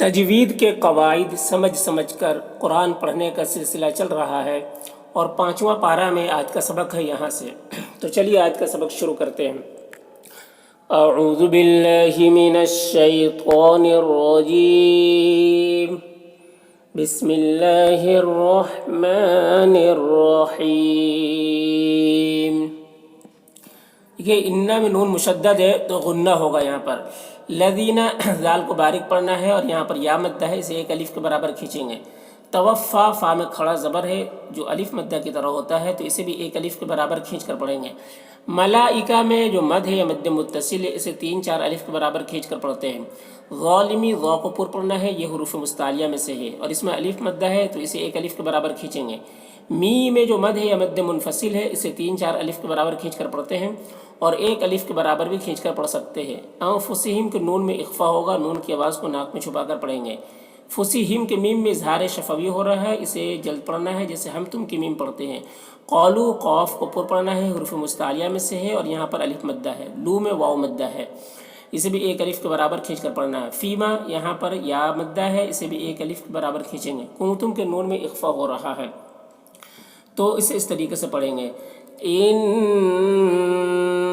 تجوید کے قواعد سمجھ سمجھ کر قرآن پڑھنے کا سلسلہ چل رہا ہے اور 5واں پارہ میں آج کا سبق ہے یہاں سے۔ تو چلیے آج کا سبق شروع کرتے ہیں۔ اعوذ باللہ من الشیطان الرجیم، بسم اللہ الرحمن الرحیم۔ یہ انا میں نون مشدد ہے تو غنہ ہوگا یہاں پر۔ لذینہ ذال کو باریک پڑھنا ہے اور یہاں پر یا مدہ ہے، اسے ایک الف کے برابر کھینچیں گے۔ توفا فا میں کھڑا زبر ہے جو الف مدہ کی طرح ہوتا ہے تو اسے بھی ایک الف کے برابر کھینچ کر پڑھیں گے۔ ملائکہ میں جو مد ہے یا مد متصل ہے، اسے 3-4 الف کے برابر کھینچ کر پڑھتے ہیں۔ ظالمی ظا کو پر پڑھنا ہے، یہ حروف مستعلیہ میں سے ہے اور اس میں الف مدہ ہے تو اسے ایک الف کے برابر کھینچیں گے۔ می میں جو مد ہے یا مد منفصل ہے، اسے 3-4 الف کے برابر کھینچ کر پڑھتے ہیں اور ایک الف کے برابر بھی کھینچ کر پڑھ سکتے ہیں۔ انفسہم کے نون میں اخفا ہوگا، نون کی آواز کو ناک میں چھپا کر پڑھیں گے۔ فسہم کے میم میں اظہار شفوی ہو رہا ہے، اسے جلد پڑھنا ہے جیسے ہم تم کی میم پڑھتے ہیں۔ قالو قاف کو پر پڑھنا ہے، حروف مستعلیہ میں سے ہے اور یہاں پر الف مدہ ہے۔ لو میں واو مدہ ہے، اسے بھی ایک الف کے برابر کھینچ کر پڑھنا ہے۔ فیما یہاں پر یا مدہ ہے، اسے بھی ایک الف کے برابر کھینچیں گے۔ کنتم کے نون میں اخفا ہو رہا ہے تو اسے اس طریقے سے پڑھیں گے۔ ان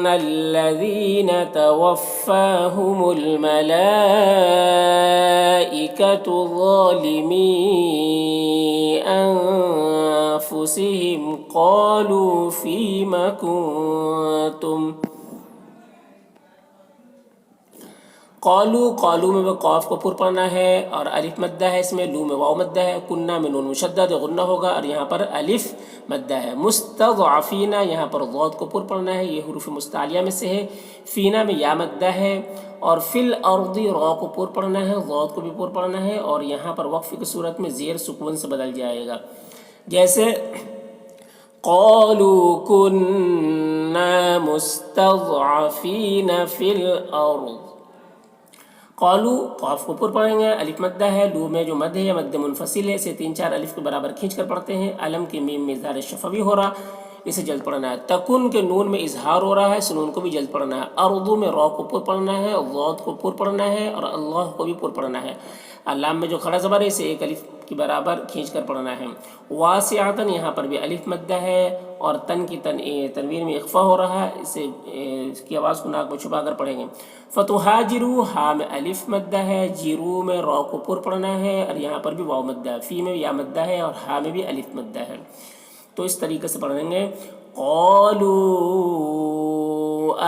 الذین توفاہم الملائکۃ ظالمی انفسہم قالوا فیم کنتم۔ قالو میں قاف کو پر پڑھنا ہے اور الف مدہ ہے، اس میں لو میں واو مدہ ہے۔ کنہ میں نون مشدد غنہ ہوگا اور یہاں پر الف مدہ ہے۔ مستضعفین یہاں پر ضاد کو پر پڑھنا ہے، یہ حروف مستعلیہ میں سے ہے۔ فینا میں یا مدہ ہے اور فی الارض را کو پر پڑھنا ہے، ضاد کو بھی پر پڑھنا ہے اور یہاں پر وقف کی صورت میں زیر سکون سے بدل جائے گا، جیسے قالوا كنا مستضعفین فی الارض۔ قالو قاف کو پر پڑھیں گے، الف مدہ ہے۔ لو میں جو مد ہے یا مد منفصل ہے، اسے 3-4 الف کے برابر کھینچ کر پڑھتے ہیں۔ علم کے میم میں اظہار شفوی ہو رہا، اسے جلد پڑھنا ہے۔ تکن کے نون میں اظہار ہو رہا ہے، اس نون کو بھی جلد پڑھنا ہے۔ ارض میں را کو پر پڑھنا ہے، ضاد کو پر پڑھنا ہے اور اللہ کو بھی پر پڑھنا ہے۔ اللام میں جو کھڑا زبر ہے، اسے ایک الف کے برابر کھینچ کر پڑھنا ہے۔ واسعتن یہاں پر بھی الف مدہ ہے اور تن کی تنوین میں اخفا ہو رہا ہے، اسے اس کی آواز کو ناک میں چھپا کر پڑھیں گے۔ فتحاجروا ہا میں الف مدہ ہے، جیرو میں را کو پر پڑھنا ہے اور یہاں پر بھی واو مدہ ہے۔ فی میں یا مدہ ہے اور ہا میں بھی الف مدہ ہے، تو اس طریقے سے پڑھیں گے۔ قالوا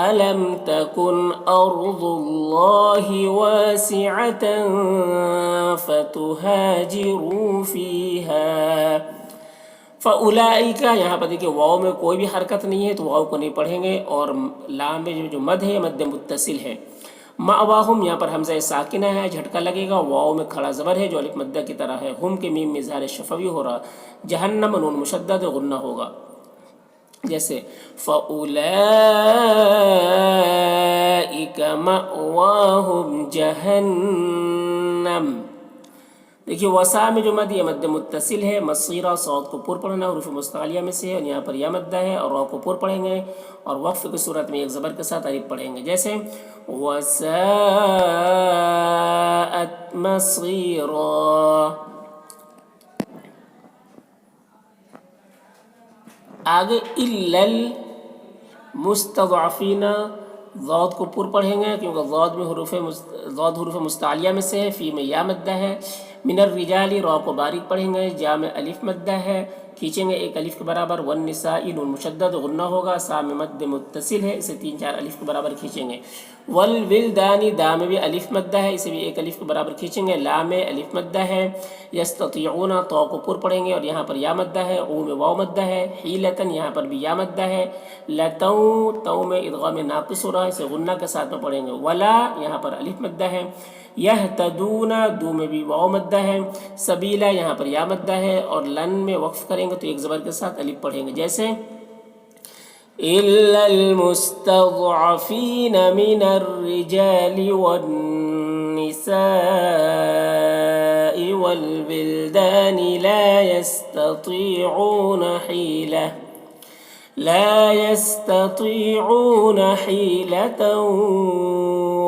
ألم تكن أرض الله واسعة فتهاجروا فيها۔ فَأُولَئِكَ یہاں پر دیکھیں واو میں کوئی بھی حرکت نہیں ہے تو واو کو نہیں پڑھیں گے اور لام میں جو مد ہے مد متصل ہے۔ مأواہم یہاں پر حمزہ ساکنہ ہے، جھٹکا لگے گا۔ واو میں کھڑا زبر ہے جو الف مدہ کی طرح ہے۔ ہم کے میم میں اظہار شفوی ہو رہا۔ جہنم نون مشدد غنہ ہوگا، جیسے فَأُولَئِكَ مَأْوَاهُمْ جَهَنَّمْ۔ دیکھیے وسا میں جو مد یہ مد متصل ہے۔ مصیرہ صاد کو پر پڑھنا حروف مستعلیہ میں سے ہے اور یہاں پر یا مدہ ہے اور را کو پر پڑھیں گے اور وقف کی صورت میں ایک زبر کے ساتھ الف پڑھیں گے، جیسے وَسَاءَتْ مَصِيرًا۔ آگے إِلَّا الْمُسْتَضْعَفِينَ، ضاد کو پر پڑھیں گے کیونکہ ضاد حروف مستعلیہ میں سے ہے۔ فی میں یا مدہ ہے۔ من الرجال را کو باریک پڑھیں گے، جا میں الف مدہ ہے، کھینچیں گے ایک الف کے برابر۔ والنساء نون مشدد غنہ ہوگا، سا میں مد متصل ہے، اسے 3-4 الف کے برابر کھینچیں گے۔ والولدان دا میں بھی الف مدہ ہے، اسے بھی ایک الف کے برابر کھینچیں گے۔ لا میں الف مدہ ہے۔ یستطیعون تو کو پر پڑھیں گے اور یہاں پر یا مدہ ہے۔ او میں واو مدہ ہے۔ حیلتن یہاں پر بھی یا مدہ ہے۔ لتو تو میں ادغام ناقص ہو رہا ہے، اسے غنہ کے ساتھ میں پڑھیں گے۔ ولا یہاں پر الف مدہ ہے۔ یہتدون دو میں بھی واو مدہ ہے۔ سبیلا یہاں پر یا مدہ ہے اور لن میں وقف کریں گے تو ایک زبر کے ساتھ الف پڑھیں گے، جیسے إِلَّا الْمُسْتَضْعَفِينَ مِنَ الرِّجَالِ وَالنِّسَاءِ وَالْوِلْدَانِ لَا يَسْتَطِيعُونَ حِيلَةً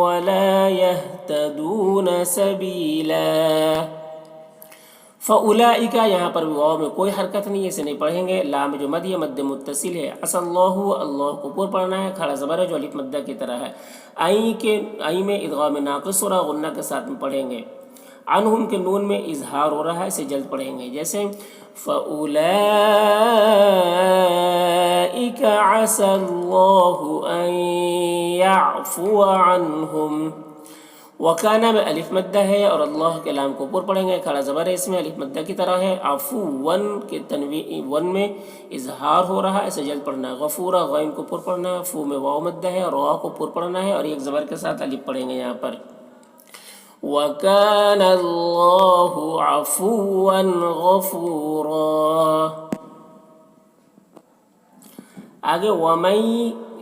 وَلَا يَهْتَدُونَ۔ يهتدون سبيلا. فاولئک یہاں پر بھی واو میں کوئی حرکت نہیں ہے، اسے نہیں پڑھیں گے. لام جو مد یہ مد متصل ہے. عسى اللہ، اللہ کو پر پڑھنا ہے. کھڑا زبر ہے جو الف مدہ کی طرح ہے. آئی میں ادغام ناقص ہو رہا، غنہ کے ساتھ میں پڑھیں گے. عنہم کے نون میں اظہار ہو رہا ہے، اسے جلد پڑھیں گے. جیسے فَأُولَئِكَ عَسَى اللَّهُ أَن يَعْفُوَ عَنْهُمْ. وَكَانَ میں الف مدہ ہے اور اللہ کے لام کو پر پڑھیں گے. کھڑا زبر ہے، اس میں الف مدہ کی طرح ہے. عفوًا کے تنوین ون میں اظہار ہو رہا ہے، اسے جلد پڑھنا ہے. غفورا غین کو پر پڑھنا ہے. فو میں واو مدہ ہے اور را کو پر پڑھنا ہے اور ایک زبر کے ساتھ الف پڑھیں گے یہاں پر. وَكَانَ اللَّهُ عَفُوًّا غَفُورًا. آگے وَمَن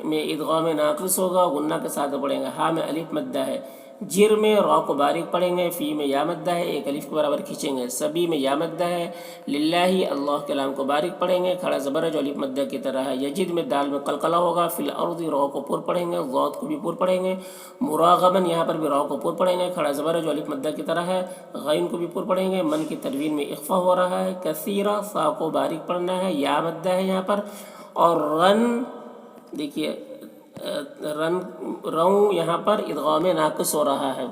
میں ادغام ناقص ہوگا، غنہ کے ساتھ پڑھیں گے. ہاں میں الف مدہ ہے. جر میں را کو باریک پڑھیں گے. فی میں یا مدہ ہے، ایک الف کے برابر کھینچیں گے. سبی میں یا مدہ ہے. للہ اللہ کے لام کو باریک پڑھیں گے. کھڑا زبر ہے جو الف مدہ کی طرح ہے. یجد میں دال میں قلقلہ ہوگا. فی الارض را کو پر پڑھیں گے، ضاد کو بھی پر پڑھیں گے. مراغباً یہاں پر بھی را کو پر پڑھیں گے. کھڑا زبر ہے جو الف مدہ کی طرح ہے. غین کو بھی پر پڑھیں گے. من کی تنوین میں اخفا ہو رہا ہے. کثیرہ سا کو باریک پڑھنا ہے، یا مدہ ہے یہاں پر. اور رن دیکھیے روں یہاں پر ادغام ناقص ہو رہا ہے.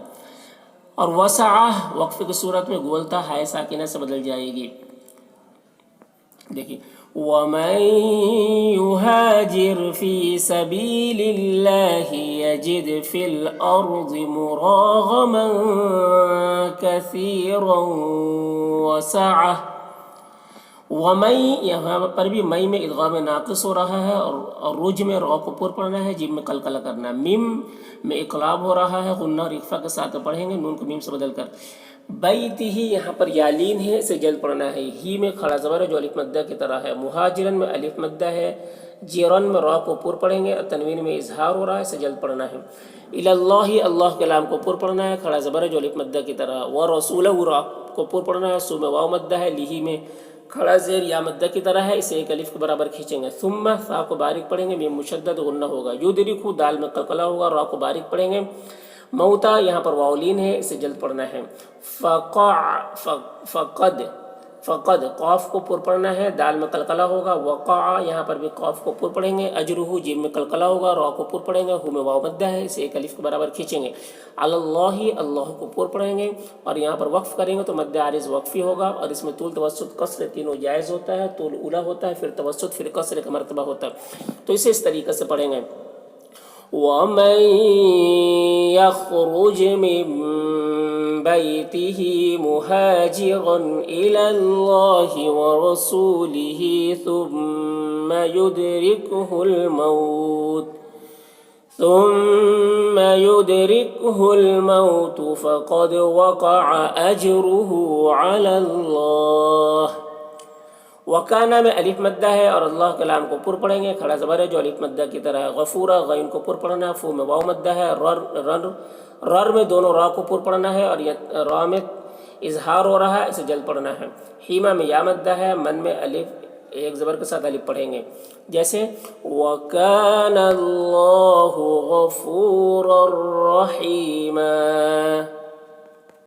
اور وسعہ وقف کی صورت میں گولتا ہائے ساکنہ سے بدل جائے گی. دیکھیے وَمَن يُهَاجِرْ فِي سَبِيلِ اللَّهِ يَجِدْ فِي الْأَرْضِ مُرَاغَمًا كَثِيرًا وَسَعَةً. وَمَن یہاں پر بھی مئی میں ادغام ناقص ہو رہا ہے اور رج میں را کو پر پڑھنا ہے، جیم میں قلقلہ کرنا ہے. میم میں اقلاب ہو رہا ہے، غنہ اور اخفا کے ساتھ پڑھیں گے نون کو میم سے بدل کر. بیتہ یہاں پر یالین ہے، اسے جلد پڑھنا ہے. ہی میں کھڑا زبر ہے جو الف مدہ کی طرح ہے. مہاجرن میں الف مدہ ہے. جیرن میں را کو پر پڑھیں گے اور تنوین میں اظہار ہو رہا ہے، اسے جلد پڑھنا ہے. اللہ اللہ کے لام کو پر پڑھنا ہے. کھڑا زبر ہے جو الف مدہ کی طرح. ورسولہ را کو پر پڑھنا ہے. سو میں واو مدہ ہے. لہی میں کھڑا زیر یا مدہ کی طرح ہے، اسے ایک الف کے برابر کھینچیں گے. ثم سا کو باریک پڑھیں گے، میم مشدد غنہ ہوگا. یدرکو دال میں قلقلہ ہوگا، را کو باریک پڑھیں گے. موتا یہاں پر واولین ہے، اسے جلد پڑھنا ہے. فقد قاف کو پر پڑھنا ہے، دال میں قلقلہ ہوگا. وقع یہاں پر بھی قاف کو پر پڑھیں گے. اجرہ جیم میں قلقلہ ہوگا، را کو پر پڑھیں گے. ہو میں واو مدہ ہے، اسے ایک الف کے برابر کھینچیں گے. اللہ اللہ کو پر پڑھیں گے اور یہاں پر وقف کریں گے تو مد عارض وقفی ہوگا اور اس میں طول توسط قصر تینوں جائز ہوتا ہے. طول اولا ہوتا ہے، پھر توسط، پھر قصر کا مرتبہ ہوتا ہے. تو اسے اس طریقے سے پڑھیں گے. وَمَن يَخْرُجْ مِن بَيْتِهِ مُهَاجِرًا إِلَى اللَّهِ وَرَسُولِهِ ثُمَّ يُدْرِكْهُ الْمَوْتُ فَقَدْ وَقَعَ أَجْرُهُ عَلَى اللَّهِ. وکانا میں الف مدہ ہے اور اللہ کے لام کو پر پڑھیں گے. کھڑا زبر ہے جو الف مدہ کی طرح ہے. غفورا غین کو پر پڑھنا ہے. فو میں واو مدہ ہے. رر میں دونوں را کو پر پڑھنا ہے اور را میں اظہار ہو رہا ہے، اسے جلد پڑھنا ہے. حیمہ میں یا مدہ ہے. من میں الف ایک زبر کے ساتھ الف پڑھیں گے. جیسے وَكَانَ اللَّهُ غَفُورًا رَحِيمًا.